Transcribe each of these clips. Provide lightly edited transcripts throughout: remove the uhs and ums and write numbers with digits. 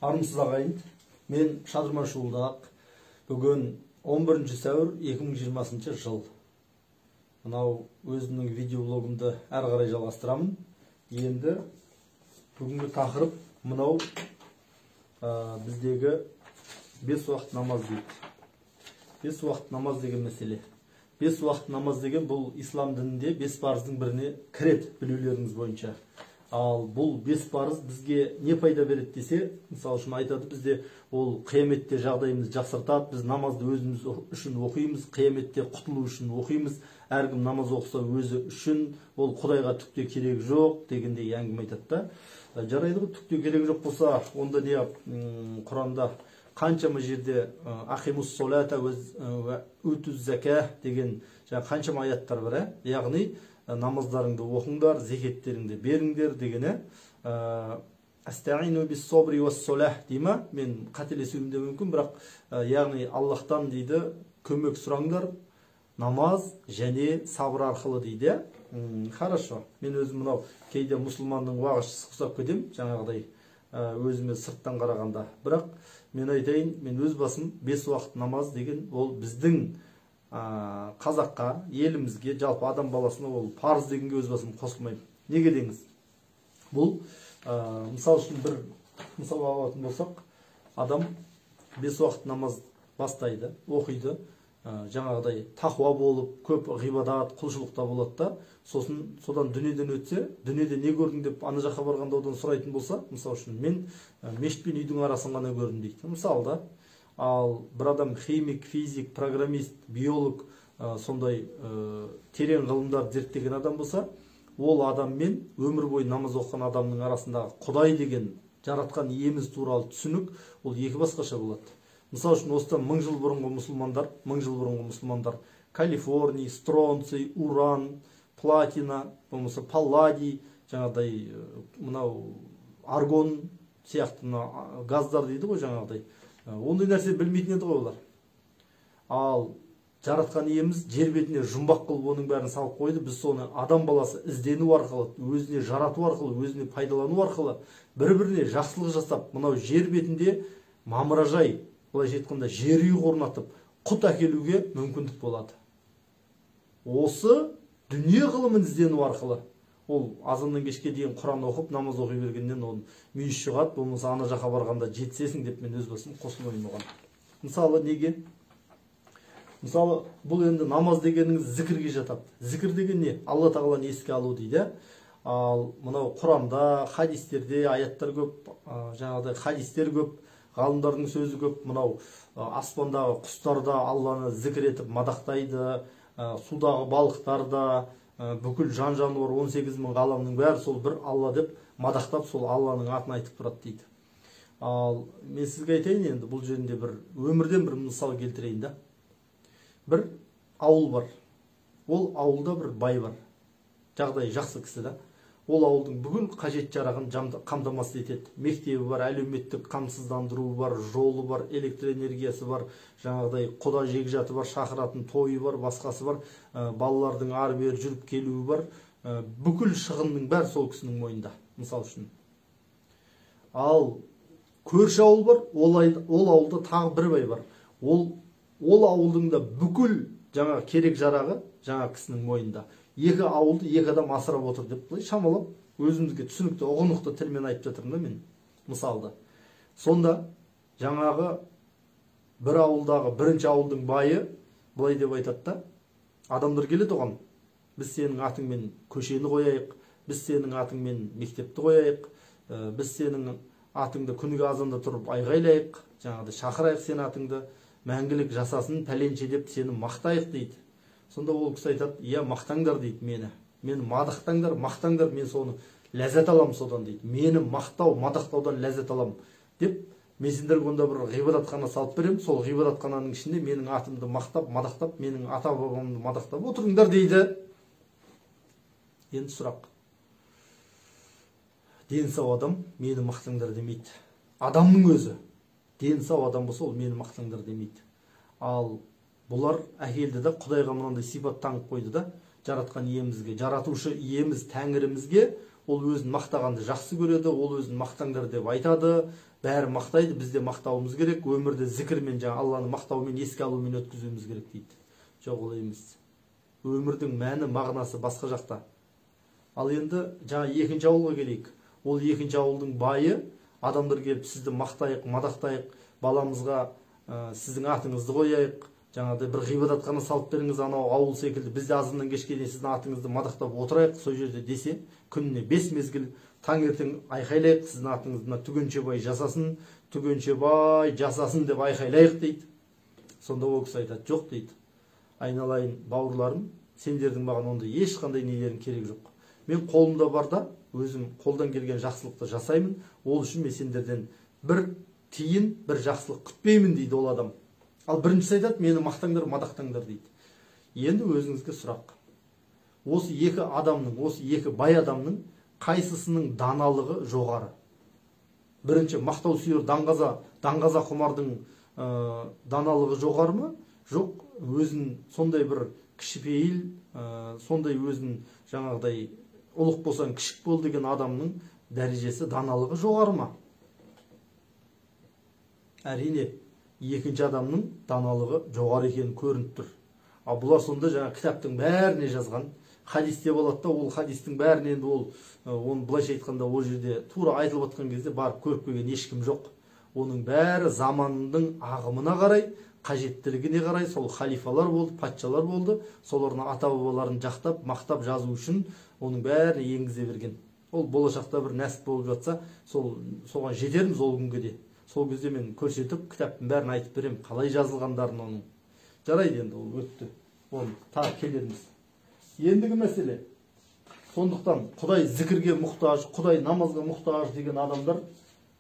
Армысыз ағайын, мен Шадырман Шуылдақ. Бүгін 11 сәуір 2020 жыл. Мынау өзімнің видеоблогымды әрі қарай жалғастырамын. Енді бүгінгі тақырып мынау біздегі 5 уақыт намаз дейді. 5 уақыт намаз деген мәселе. 5 уақыт намаз деген бұл ислам дінінде 5 парыздың біріне кіреді, білулеріңіз бойынша. Ал бұл 5 парыз бізге не пайда береді десе, мысалы үшін айтады, бізде ол қияметте жағдайымызды жақсартады, біз намазды өзіміз үшін оқимыз, қияметте құтылу үшін оқимыз, әркім намаз оқыса өзі үшін, ол Құдайға түкте керек жоқ дегендей әңгіме айтады да. Жарайды ғой, түкте керек жоқ болса, онда не Құранда қаншама жерде ақимус солата өтуз зака деген қаншама аяттар бар, яғни намаздарыңды оқыңдар, зекеттеріңді беріңдер дегені. Астаину бис собри уас солах дейма, мен қателесуім де мүмкін, бірақ яғни Аллахтан дейді көмек сұраңдар, намаз және сабыр арқылы дейді. Хорошо, мен өзім мынау кейде мұсылманның уағызшысы ұқсап кетем, жаңағыдай өзіме сырттан қарағанда. Бірақ мен айтайын, мен өз басым 5 уақыт намаз деген ол біздің қазаққа, елімізге, жалпы адам баласына ол парыз дегенге өз басым қосылмаймын. Неге деңіз? Бұл мысал үшін бір мысал алатын болсақ, адам 5 уақыт намаз бастайды, оқиды, жаңағыдай тақуа болып, көп ғибадат, құлшылықта болады да, содан дүниеден өтсе, дүниеде не көрдің деп ана жаққа барғанда одан сұрайтын болса, мысал үшін мен мешіт пен үйдің арасын ғана көрдім дейді. Мысалы да, ал бір адам химик, физик, программист, биолог, сондай терең ғылымдар зерттеген адам болса, ол адаммен өмір бойы намаз оқыған адамның арасындағы Құдай деген жаратқан иеміз туралы түсінік ол екі басқаша болады. Мысалы үшін осыдан 1000 жыл бұрынғы мұсылмандар калифорний, стронций, уран, платина, болмаса палладий, жаңағыдай мынау аргон сияқты газдар дейді ғой, жаңағыдай. Ондай нәрсе білмейтін еді ғой олар. Ал жаратқан иеміз жер бетіне жұмбақ қылып оның бәрін салып қойды. Біз соны адам баласы іздену арқылы, өзіне жарату арқылы, өзіне пайдалану арқылы бір-біріне жақсылық жасап, мынау жер бетінде мамыражай, былайша айтқанда жер үй орнатып, құт әкелуге мүмкіндік болады. Осы дүние ғылымын іздену арқылы ол азаннан кешке дейін Құран оқып, намаз оқи бергеннен оның мүйіз шығады, болмаса ана жаққа барғанда жетсесің деп мен өз басым қосылмаймын оған. Мысалы неге? Мысалы, бұл енді намаз дегеніңіз зікірге жатады. Зікір деген не? Алла тағаланы еске алу дейді. Ал мынау Құранда, хадистерде аяттар көп, жаңағыдай хадистер көп, ғалымдардың сөзі көп. Мынау аспандағы құстар да Алланы зікір етіп мадақтайды, судағы балықтар да, бүкіл жан жануар 18 000 ғаламның бәрі сол бір Алла деп мадақтап, сол Алланың атын айтып тұрады дейді. Ал мен сізге айтайын, енді бұл жерінде бір өмірден бір мысал келтірейін да. Бір ауыл бар. Ол ауылда бір бай бар. Жағдайы жақсы кісі да. Ол ауылдың бүкіл қажет жарағын қамтамасыз етеді. Мектебі бар, әлеуметтік қамсыздандыруы бар, жолы бар, электр энергиясы бар, жаңағыдай құда жекжаты бар, шақыратын тойы бар, басқасы бар, балалардың ары бері жүріп келуі бар. Бүкіл шығынның бәрі сол кісінің мойнында, мысал үшін. Ал көрші ауыл бар, ол ауылда тағы бір бай бар. Ол ауылдың да бүкіл жаңа керек жарағы жаңа кісінің мойнында. Екі ауылды екі адам асырап отыр деп шамалап, өзімізге түсінікті, ұғынықты тілмен айтып жатырмын да мен, мысалда. Сонда жаңағы бір ауылдағы бірінші ауылдың байы былай деп айтады да, адамдар келеді оған, біз сенің атыңмен көшені қояйық, біз сенің атыңмен мектепті қояйық, біз сенің атыңды күніге азанда тұрып айғайлайық, жаңағыдай шақырайық сен атыңды, мәңгілік жасасын пәленше деп сені мақтайық дейді. Сонда ол кісі айтады, иә, мақтаңдар дейді мені мадақтаңдар, мақтаңдар, мен соны ләззат аламын содан дейді. Мені мақтау, мадақтаудан ләззат аламын деп, мен сендерге онда бір ғибадатхана салып беремін, сол ғибадатхананың ішінде менің атымды мақтап, мадақтап, менің ата бабамды мадақтап отырыңдар дейді. Енді сұрақ. Дені сау адам мені мақтаңдар демейді. Адамның өзі дені сау адам болса, ол мені мақтаңдар демейді. Ал бұлар әкелді да, Құдайға мынандай сипат таңып қойды да, жаратқан иемізге, жаратушы иеміз Тәңірімізге ол өзін мақтағанды жақсы көреді, ол өзін мақтаңдар деп айтады, бәрі мақтайды, біз де мақтауымыз керек, өмірді зікірмен, жаңа Алланы мақтаумен, еске алумен өткізуіміз керек дейді. Жоқ, олай емес. Өмірдің мәні, мағынасы басқа жақта. Ал енді жаңа екінші ауылға келейік. Ол екінші ауылдың байы, адамдар келіп сізді мақтайық, мадақтайық, баламызға сіздің атыңызды қояйық, жаңағыдай бір ғибадатхана салып беріңіз, анау ауыл секілді, біз де азаннан кешке дейін сіздің атыңызды мадақтап отырайық сол жерде десе, күніне 5 мезгіл таңертең айқайлайық, сіздің атыңызды Түгеншебай жасасын, Түгеншебай жасасын деп айқайлайық дейді. Сонда ол кісі айтады, жоқ дейді, айналайын бауырларым, сендердің маған ондай ешқандай нелерің керек жоқ. Мен қолымда бар да, өзім қолдан келген жақсылықты жасаймын, ол үшін мен сендерден бір тиын, бір жақсылық күтпеймін дейді ол адам. Ал біріншісі айтады, мені мақтаңдар, мадақтаңдар дейді. Енді өзіңізге сұрақ. Осы екі адамның, осы екі бай адамның қайсысының даналығы жоғары? Бірінші, мақтау сүйер даңғаза құмардың даналығы жоғары ма? Жоқ, өзін сондай бір кішіпейіл, сондай өзін жаңағыдай ұлық болсаң кішік бол деген адамның дәрежесі, даналығы жоғары ма? Әрине, екінші адамның даналығы жоғары екені көрініп тұр. Ал бұлар сонда жаңа кітаптың бәріне жазған, хадисте болады да, ол хадистің бәрін енді оны былайша айтқанда ол жерде тура айтылып отқан кезде барып көріп келген ешкім жоқ. Оның бәрі заманның ағымына қарай, қажеттілігіне қарай, сол халифалар болды, патшалар болды, солардың ата-бабаларын жақтап, мақтап жазу үшін оның бәрі енгізе берген. Ол болашақта бір нәсіп болып жатса, соған жетерміз ол күнге де. Сол кезде мен көрсетіп, кітаптың бәрін айтып берем, қалай жазылғандарын оның. Жарайды енді, ол өтті. Оны тағы келерміз. Ендігі мәселе. Сондықтан Құдай зікірге мұқтаж, Құдай намазға мұқтаж деген адамдар,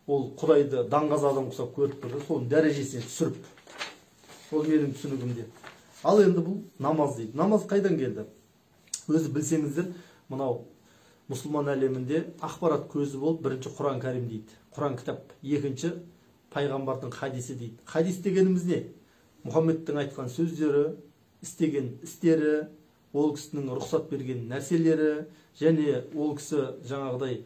ол Құдайды даңғаза адам құсап көріп тұрды, соның дәрежесіне түсіріп. Ол менің түсінігімде. Ал енді бұл намаз дейді. Намаз қайдан келді? Өзі білсеңіздер, мынау мұсылман әлемінде ақпарат көзі болып, бірінші Құран Кәрим дейді. Құран кітап, екінші пайғамбардың хадисі дейді. Хадис дегеніміз не? Мұхаммедтің айтқан сөздері, істеген істері, ол кісінің рұқсат берген нәрселері, және ол кісі жаңағыдай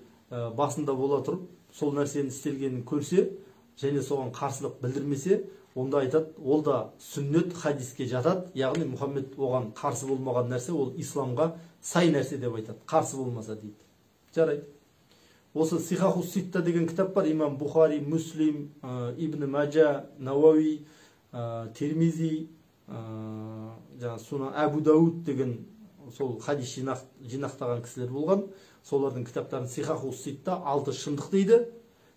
басында бола тұрып, сол нәрсені істелгенін көрсе, және соған қарсылық білдірмесе, онда айтады, ол да сүннет хадиске жатады, яғни Мұхаммед оған қарсы болмаған нәрсе, ол исламға сай нәрсе деп айтады, қарсы болмаса дейді. Жарайды. Осы Сихаху Ситта деген кітап бар, имам Бухари, Муслим, Ибн Маджа, Науави, Термизи, Сунан Абу Дауд деген сол хадис жинақтаған кісілер болған. Солардың кітаптарын Сихаху Ситта 6 шындық дейді.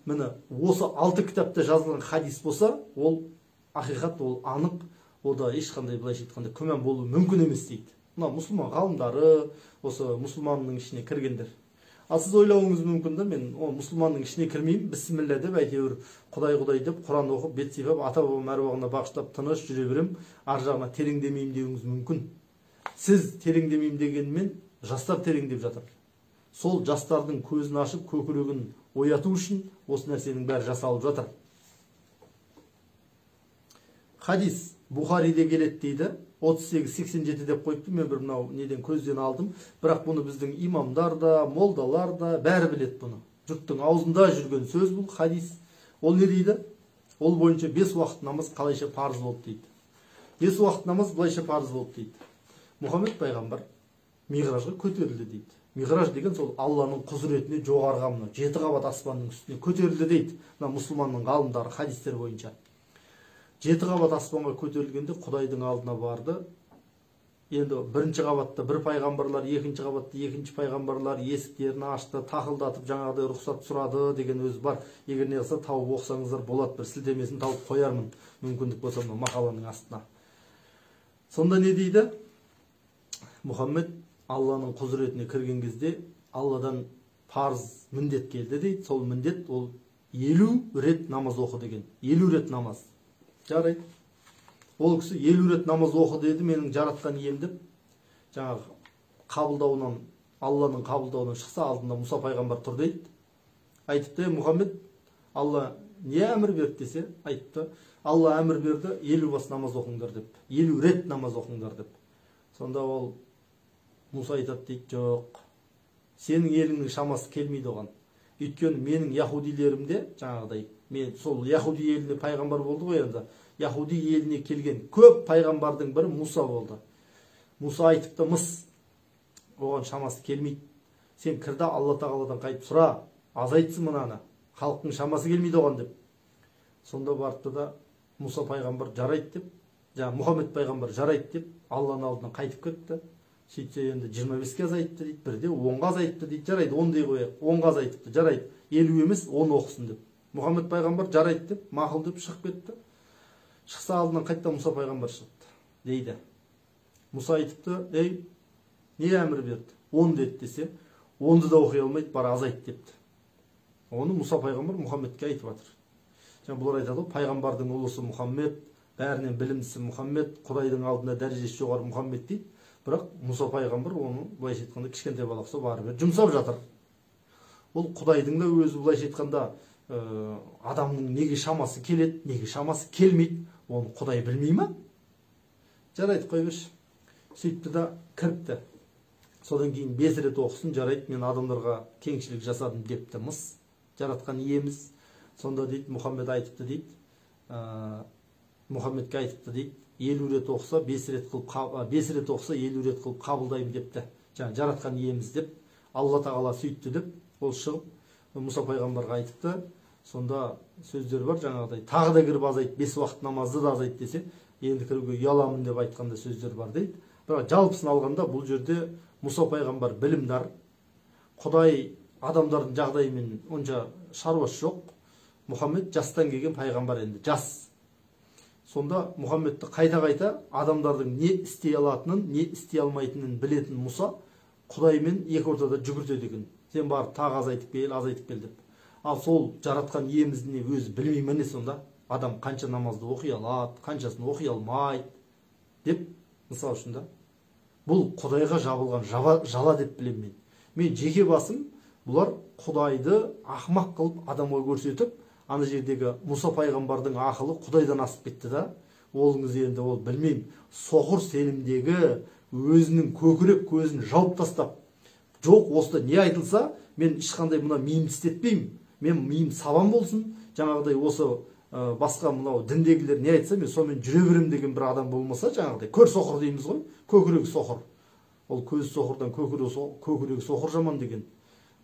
Міне осы 6 кітапта жазылған хадис болса, ол ақиқат, ол анық, ода ешқандай былайша айтқанда күмән болуы мүмкін емес дейді. Мына мұсылман ғалымдары, осы мұсылманның ішіне кіргендер. Ал сіз ойлауыңыз мүмкін да, мен мұсылманның ішіне кірмеймін, бісміллә деп әйтеуір Құдай деп Құран оқып, бет сипап, ата-бабам әруағына бағыштап тыныш жүре берем, ар жағына тереңдемеймін деуіңіз мүмкін. Сіз тереңдемеймін дегенмен жастар тереңдеп жатыр. Сол жастардың көзін ашып, көкірегін ояту үшін осы нәрсенің бәрі жасалып жатыр. Хадис Бухариде келеді дейді. 38-87 деп қойыпты, мен бір мынау неден көзден алдым. Бірақ бұны біздің имамдар да, молдалар да бәрі біледі бұны. Жұрттың аузында жүрген сөз бұл хадис. Ол не дейді? Ол бойынша 5 уақыт намаз қалайша парыз болды дейді. 5 уақыт намаз былайша парыз болды дейді. Мұхаммед пайғамбар миғражға көтерілді дейді. Миғраж деген сол Алланың құзыретіне жоғарыға, мына 7 қабат аспанның үстіне көтерілді дейді. Мына мұсылманның ғалымдары хадистер бойынша. 7 қабат аспанға көтерілгенде Құдайдың алдына барды. Енді бірінші қабатта бір пайғамбарлар, екінші қабатта екінші пайғамбарлар есіктерін ашты, тақылдатып жаңағыдай рұқсат сұрады деген өзі бар. Егер не қылса тауып оқысаңыздар болады, бір сілтемесін тауып қоярмын, мүмкіндік болса мақаланың астына. Сонда не дейді? Мұхаммед Алланың құзыретіне кірген кезде Алладан парыз міндет келді дейді. Сол міндет ол 50 рет намаз оқы деген. 50 рет намаз. Жарайды. Ол кісі 50 рет намаз оқы деді, менің жаратқан ием деп. Жаңағы қабылдауынан, Алланың қабылдауынан шықса, алдында Мұса пайғамбар тұр дейді. Айтыпты, Мұхаммед, Алла не әмір берді десе, айтыпты, Алла әмір берді, 50 бас намаз оқыңдар деп. 50 рет намаз оқыңдар деп. Сонда ол Мұса айтады дейді, жоқ, сенің еліңнің шамасы келмейді оған. Өйткені менің яхудилерімде жаңағыдай мен сол Яхуди еліне пайғамбар болды ғой енді. Яхуди еліне келген көп пайғамбардың бірі Муса болды. Муса айтыпты, мыс оған шамасы келмейді. Сен кір да Алла тағаладан қайтып сұра, азайтсын мынаны. Халықтың шамасы келмейді оған деп. Сонда барыпты да Муса пайғамбар жарайды деп, Мұхаммед пайғамбар жарайды деп, Алланың алдынан қайтып кетті. Сөйтсе енді 25-ке азайтты дейді, бірде 10-ға азайтты дейді, жарайды, 10 дей қояйық, 10-ға азайтыпты, жарайды, 50 емес, 10 оқысын деп. Мұхаммед пайғамбар жарайды деп, мақұл деп шығып кетті. Шықса алдынан қайтта Мұса пайғамбар шығыпты дейді. Мұса айтыпты, ей, не әмір берді? 10 деді десе, 10-ды да оқи алмайды, бара азайт депті. Оны Мұса пайғамбар Мұхаммедке айтып жатыр. Жаңа бұлар айтады, пайғамбардың ұлысы Мұхаммед, бәрінен білімдісі Мұхаммед, Құдайдың алдында дәрежесі жоғары Мұхаммед дейді. Бірақ Мұса пайғамбар оны былайша айтқанда кішкентай балақса барып жұмсап жатыр. Ол Құдайдың да өзі былайша айтқанда адамның неге шамасы келеді, неге шамасы келмейді, оны Құдай білмей ма? Жарайды, қой берші. Сөйтті да кіріпті. Содан кейін 5 рет оқысын, жарайды, мен адамдарға кеңшілік жасадым депті. Мыс жаратқан иеміз. Сонда дейді, Мұхаммед айтыпты дейді, Мұхаммедке айтыпты дейді, 50 рет оқыса 5 рет оқыса 50 рет қылып қабылдаймын депті. Жаңа жаратқан иеміз деп, Алла тағала сөйтті деп, ол шығып Мұса пайғамбарға айтыпты. Сонда сөздер бар жаңағыдай, тағы да кіріп азайт, 5 уақыт намазды да азайт десе, енді кіруге ұяламын деп айтқанда сөздер бар дейді. Бірақ жалпысын алғанда бұл жерде Мұса пайғамбар білімдар, Құдай адамдардың жағдайымен онша шаруасы жоқ. Мұхаммед жастан келген пайғамбар, енді жас. Сонда Мұхаммедті қайта-қайта адамдардың не істей алатынын, не істей алмайтынын білетін Мұса Құдаймен екі ортада жүгіртеді екен. Сен барып тағы азайтып кел деп. Ал сол жаратқан иемізді өзі білмей ме не сонда? Адам қанша намазды оқи алады, қаншасын оқи алмайды деп, мысал үшін да. Бұл Құдайға жабылған жала деп білемін мен. Мен жеке басым бұлар Құдайды ақымақ қылып адамға көрсетіп, ана жердегі Мұса пайғамбардың ақылы Құдайдан асып кетті да. Олыңыз енді ол білмеймін, соқыр сенімдегі өзінің көкірек көзін жауып тастап, жоқ, осыда не айтылса, мен ешқандай мына миымды істетпеймін. Мен миым сабан болсын, жаңағыдай осы басқа мынау діндегілер не айтса, мен сонымен жүре берем деген бір адам болмаса, жаңағыдай көр соқыр дейміз ғой, көкірегі соқыр. Ол көз соқырдан көкірегі соқыр жаман деген.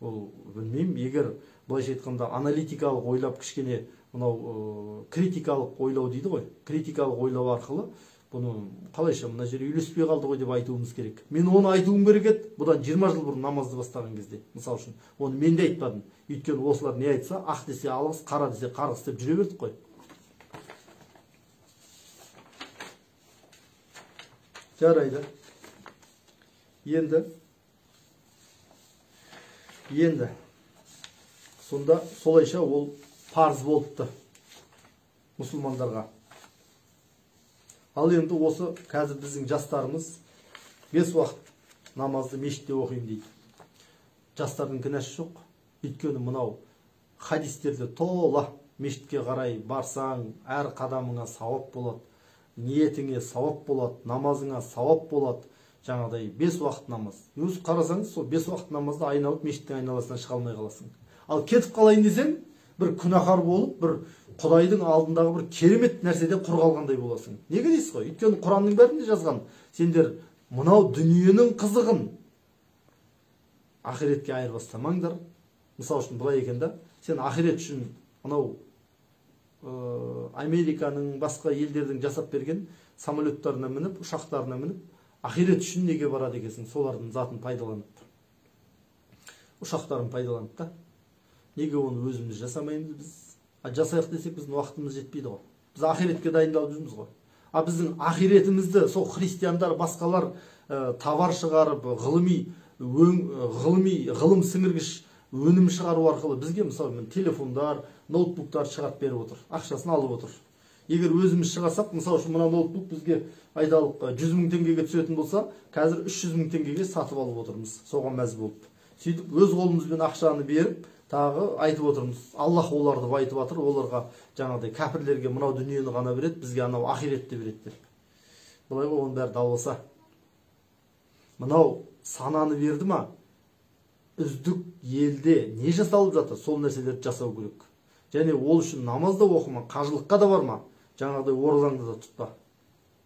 Ол білмеймін, егер былайша айтқанда аналитикалық ойлап кішкене мынау критикалық ойлау дейді ғой. Критикалық ойлау арқылы бұны қалайша мына жерге үйлеспей қалды ғой деп айтуымыз керек. Мен оны айтуым керек еді, бұдан 20 жыл бұрын намазды бастаған кезде, мысал үшін. Оны мен де айтпадым. Өйткені осылар не айтса, ақ десе алғыс, қара десе қарғыс деп жүре бердік қой. Жарайды. Енді сонда солайша ол парыз болыпты мұсылмандарға. Ал енді осы қазір біздің жастарымыз 5 уақыт намазды мешітте оқимын дейді. Жастардың кінәсі жоқ. Өйткені мынау хадистерде тола мешітке қарай барсаң, әр қадамыңа сауап болады, ниетіңе сауап болады, намазыңа сауап болады. Жаңағыдай 5 уақыт намаз. Өзі қарасаңыз, сол 5 уақыт намазды айналып мешіттің айналасынан шыға алмай қаласың. Ал кетіп қалайын десең, бір күнәһар болып, бір Құдайдың алдындағы бір керемет нәрседен құр қалғандай боласың. Неге дейсіз ғой? Өйткені Құранның бәрінде жазған, сендер мынау дүниенің қызығын ақиретке айырбастамаңдар. Мысал үшін былай екен да, сен ақирет үшін мынау Американың басқа елдердің жасап берген самолеттарына мініп, ұшақтарына мініп, ақирет үшін неге барады екенсің? Солардың затын пайдаланып, ұшақтарын пайдаланып та. Неге оны өзіміз жасамаймыз біз? Жасайық десек біздің уақытымыз жетпейді ғой. Біз ақиретке дайындалып жүрміз ғой. Біздің ақиретімізді сол христиандар, басқалар товар шығарып, ғылым сіңіргіш өнім шығару арқылы бізге мысалы телефондар, ноутбуктар шығарып беріп отыр, ақшасын алып отыр. Егер өзіміз шығарсақ, мысалы үшін мына ноутбук бізге айдалық 100 мың теңгеге түсетін болса, қазір 300 мың теңгеге сатып алып отырмыз, соған мәз болып. Сөйтіп өз қолымызбен ақшаны беріп, тағы айтып отырмыз. Аллах оларды айтып жатыр, оларға жаңағыдай кәпірлерге мынау дүниені ғана береді, бізге анау ақиретті береді деп. Бұлай ғой, оның бәрі далбаса. Мынау сананы берді ма? Үздік елде не жасалып жатыр, сол нәрселерді жасау керек. және ол үшін намаз да оқыма, қажылыққа да барма, жаңағыдай оразаңды да тұтпа.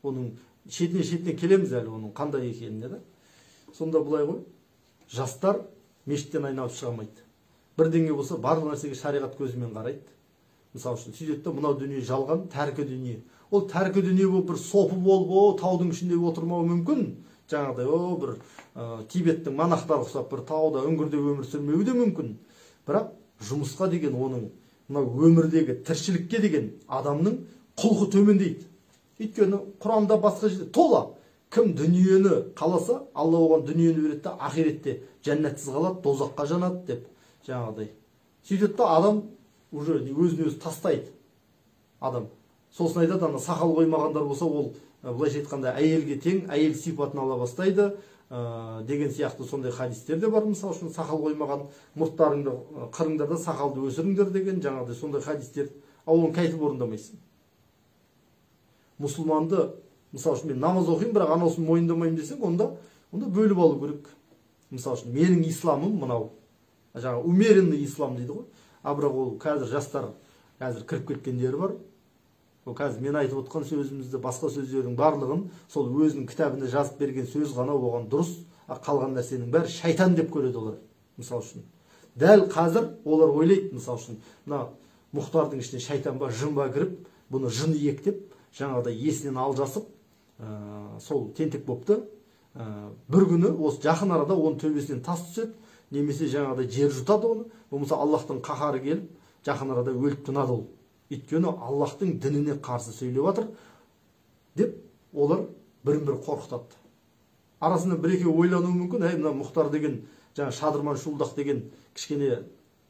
Оның шетіне келеміз әлі оның қандай екеніне да. Сонда бұлай ғой, жастар мешіттен айналып шыға алмайды. Бірдеңе болса барлық нәрсеге шариғат көзімен қарайды. Мысалы үшін сөйтеді де, мынау дүние жалған, тәркі дүние. Ол тәркі дүние болып бір сопы болып, таудың ішінде отырмауы мүмкін. Жаңағыдай, бір Тибеттің монахтары ұқсап бір тауда үңгірде өмір сүрмеуі де мүмкін. Бірақ жұмысқа деген оның, мынау өмірдегі тіршілікке деген адамның құлқы төмендейді. Өйткені Құранда басқа жерде тола. Кім дүниені қаласа, Алла оған дүниені береді де, ақиретте жәннатсыз қалады, дозаққа жанады деп. Жаңағыдай. Сөйтеді де адам уже өзін өзі тастайды. Адам. Сосын айтады, ана сақал қоймағандар болса, ол былайша айтқанда әйелге тең, әйел сипатын ала бастайды деген сияқты сондай хадистер де бар. Мысалы үшін сақал қоймаған мұрттарыңды қырыңдар да сақалды өсіріңдер деген жаңағыдай сондай хадистер. Ал оны қайтып орындамайсың. Мұсылманды, мысалы үшін мен намаз оқимын, бірақ анаусын мойындамаймын десең, онда бөліп алу керек. Мысалы үшін менің исламым мынау. Жаңа умеренный ислам дейді ғой. Бірақ ол қазір жастар қазір кіріп кеткендері бар. Ол қазір мен айтып отқан сөзімізді, басқа сөздердің барлығын сол өзінің кітабында жазып берген сөз ғана оған дұрыс, қалған нәрсенің бәрі шайтан деп көреді олар. Мысалы үшін дәл қазір олар ойлайды, мысалы үшін мына мұхтардың ішіне шайтан ба, жын ба кіріп, бұны жын иектеп, жаңағыдай есінен алжасып, сол тентек бопты. Бір күні осы жақын арада оның төбесінен тас түседі, немесе жаңағыдай жер жұтады оны, болмаса Аллахтың қаһары келіп, жақын арада өліп тынады ол. Өйткені Аллахтың дініне қарсы сөйлеп жатыр деп олар бірін-бірі қорқытады. Арасында бір-екеу ойлануы мүмкін, мына Мұхтар деген, жаңа Шадырман Шулдақ деген кішкене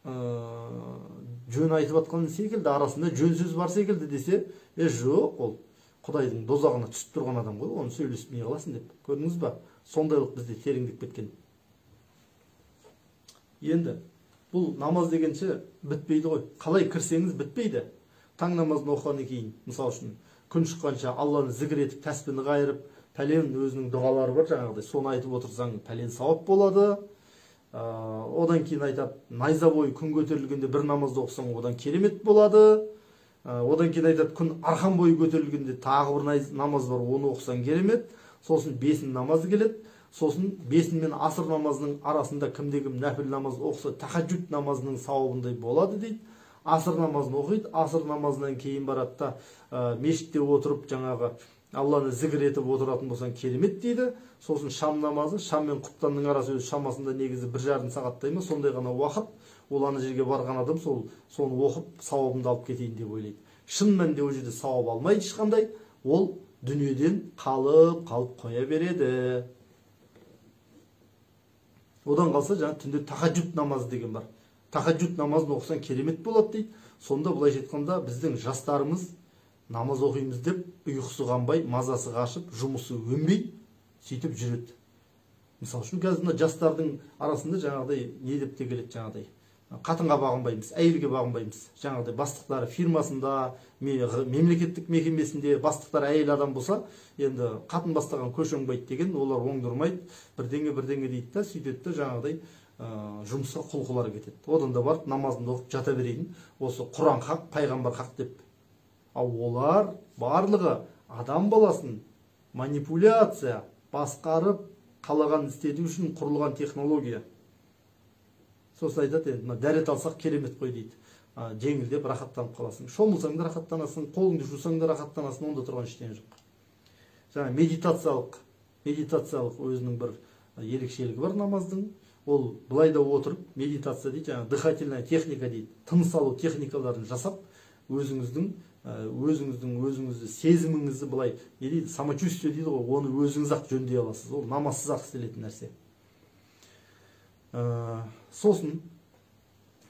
жөн айтып жатқан секілді, арасында жөн сөз бар секілді десе, жоқ, ол Құдайдың дозағына түсіп тұрған адам ғой, оны сөйлесіп не қыласың деп. Көрдіңіз ба? Сондайлық бізде тереңдеп кеткен. Енді бұл намаз дегенше бітпейді ғой. Қалай кірсеңіз бітпейді. Таң намазын оқығаннан кейін, мысалы үшін күн шыққанша Алланы зікір етіп, тәспіні қайырып, пәлен өзінің дұғалары бар, жаңағыдай, соны айтып отырсаң, пәлен сауап болады. Одан кейін айтады, найза бойы күн көтерілгенде бір намазды оқысаң, одан керемет болады. Одан кейін айтады, күн арқан бойы көтерілгенде тағы бір намаз бар, оны оқысаң керемет. Сосын бесін намазы келеді. Сосын бесін мен асыр намазының арасында кімде-кім нәпіл намаз оқыса, тахаджуд намазының сауабындай болады дейді. Асыр намазын оқиды, асыр намазынан кейін барады да мешітте отырып жаңағы Алланы зікір етіп отыратын болсаң керемет дейді. Сосын шам намазы, шам мен құптанның арасы өз шамасында негізі 1,5 сағаттай ма, сондай ғана уақыт. Ол ана жерге барған адам соны оқып сауабымды алып кетейін деп ойлайды. Шын мәнінде ол жерде сауап алмайды ешқандай, ол дүниеден қалып қоя береді. Одан қалса жаңа түнде тахаджуд намазы деген бар. Тахаджуд намазын оқысаң керемет болады дейді. Сонда былайша айтқанда біздің жастарымыз намаз оқимыз деп ұйқысы қанбай, мазасы қашып, жұмысы өнбей сөйтіп жүреді. Мысалы үшін қазір жастардың арасында жаңағыдай не деп те келеді, жаңағыдай қатынға бағынбаймыз, әйелге бағынбаймыз. Жаңағыдай бастықтары фирмасында, мемлекеттік мекемесінде бастықтар әйел адам болса, енді қатын бастаған көш оңбайды деген, олар оңдырмайды, бірдеңе дейді да, сөйтеді де жаңағыдай жұмысқа құлқылары кетеді. Одан да барып намазымды оқып жата берейін, осы Құран хақ, пайғамбар хақ деп. Ал олар барлығы адам баласын манипуляция, басқарып, қалаған істету үшін құрылған технология. Сосын айтады, дәрет алсақ керемет қой дейді. Жеңілдеп рахаттанып қаласың. Шомылсаң да рахаттанасың, қолыңды жусаң да рахаттанасың, онда тұрған ештеңе жоқ. Жаңа медитациялық өзінің бір ерекшелігі бар намаздың. Ол былай да отырып, медитация дейді, жаңа дыхательная техника дейді. Тыныс алу техникаларын жасап, өзіңізді сезіміңізді былай, не дейді, самочувствие дейді ғой, оны өзіңіз ақ жөндей аласыз. Ол намазсыз ақ істелетін нәрсе. Сосын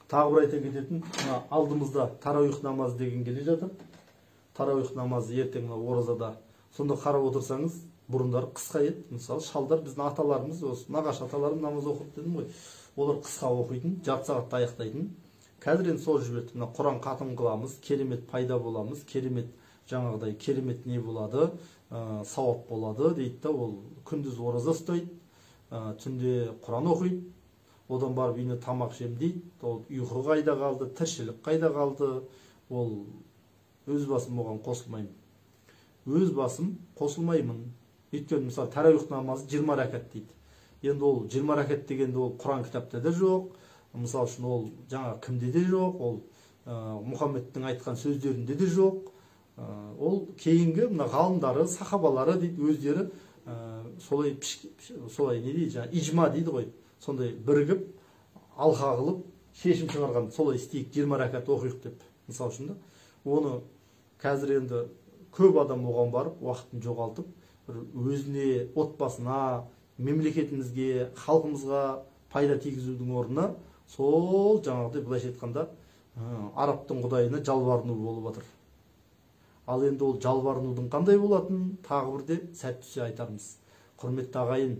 тағы бір айта кететін, алдымызда тарауих намазы деген келе жатыр. Тарауих намазы ертең оразада. Сонда қарап отырсаңыз, бұрындар қысқа еді. Мысалы, шалдар біздің аталарымыз, осы нағашы аталарым намаз оқып дедім ғой. Олар қысқа оқитын, жарты сағатта аяқтайтын. Қазір енді сол жіберді. Мына Құран хатым қыламыз, керемет пайда боламыз, керемет жаңағыдай керемет не болады, сауап болады дейді да. Ол күндіз ораза ұстайды, түнде Құран оқиды. одан барып үйіне тамақ жем дейді. Ол ұйқы қайда қалды, тіршілік қайда қалды? Ол өз басым оған қосылмаймын. Өз басым қосылмаймын. Өйткені мысалы тәравих намазы 20 рәкат дейді. Енді ол 20 рәкат дегенде ол Құран кітапта да жоқ. Мысалы үшін ол жаңа кімде де жоқ, ол Мұхаммедтің айтқан сөздерінде де жоқ. Ол кейінгі мына ғалымдары, сахабалары дейді, өздері солай не дейді, жаңа ижма дейді ғой. Сондай бірігіп, алқа қылып, шешім шығарған, солай істейік, 20 рәкат оқиық деп. Мысалы үшін да, оны қазір енді көп адам оған барып, уақытын жоғалтып, өзіне, отбасына, мемлекетімізге, халқымызға пайда тигізудің орнына сол жаңағыдай былайша айтқанда арабтың құдайына жалбарыну болып жатыр. Ал енді ол жалбарынудың қандай болатынын тағы бірде сәт түсе айтармыз. Құрметті ағайын,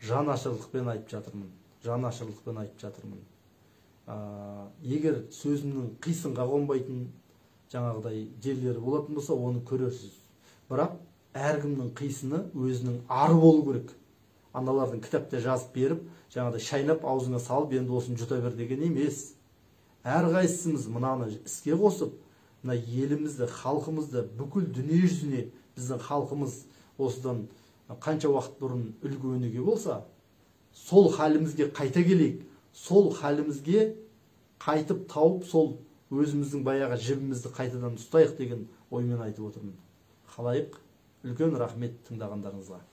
жанашырлықпен айтып жатырмын. Жанашырлықпен айтып жатырмын. Егер сөзімнің қисынға қонбайтын жаңағыдай жерлері болатын болса, оны көрерсіз. Бірақ әркімнің қисыны өзінің ары болу керек. Аналардың кітапта жазып беріп, жаңағыдай шайнап аузына салып, енді осын жұта бер деген емес. Әрқайсымыз мынаны іске қосып, мына елімізді, халқымызды, бүкіл дүние жүзіне біздің халқымыз осыдан қанша уақыт бұрын үлгі өнеге болса, сол халімізге қайта келейік. Сол халімізге қайтып тауып, сол өзіміздің баяғы жібімізді қайтадан ұстайық деген оймен айтып отырмын. Қалайық, үлкен рахмет тыңдағандарыңызға.